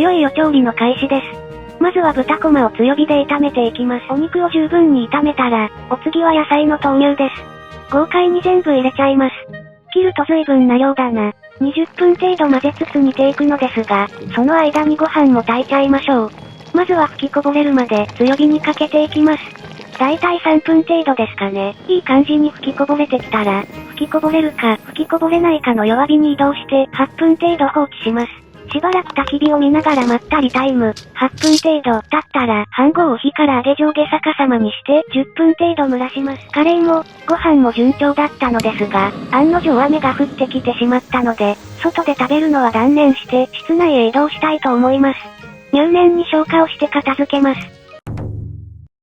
いよいよ調理の開始です。まずは豚こまを強火で炒めていきます。お肉を十分に炒めたら、お次は野菜の投入です。豪快に全部入れちゃいます。切ると随分な量だな。20分程度混ぜつつ煮ていくのですが、その間にご飯も炊いちゃいましょう。まずは吹きこぼれるまで強火にかけていきます。だいたい3分程度ですかね。いい感じに吹きこぼれてきたら、吹きこぼれるか吹きこぼれないかの弱火に移動して8分程度放置します。しばらく焚き火を見ながらまったりタイム。8分程度経ったら飯盒を火から上げ上下逆さまにして10分程度蒸らします。カレーもご飯も順調だったのですが、案の定雨が降ってきてしまったので、外で食べるのは断念して室内へ移動したいと思います。入念に消火をして片付けます。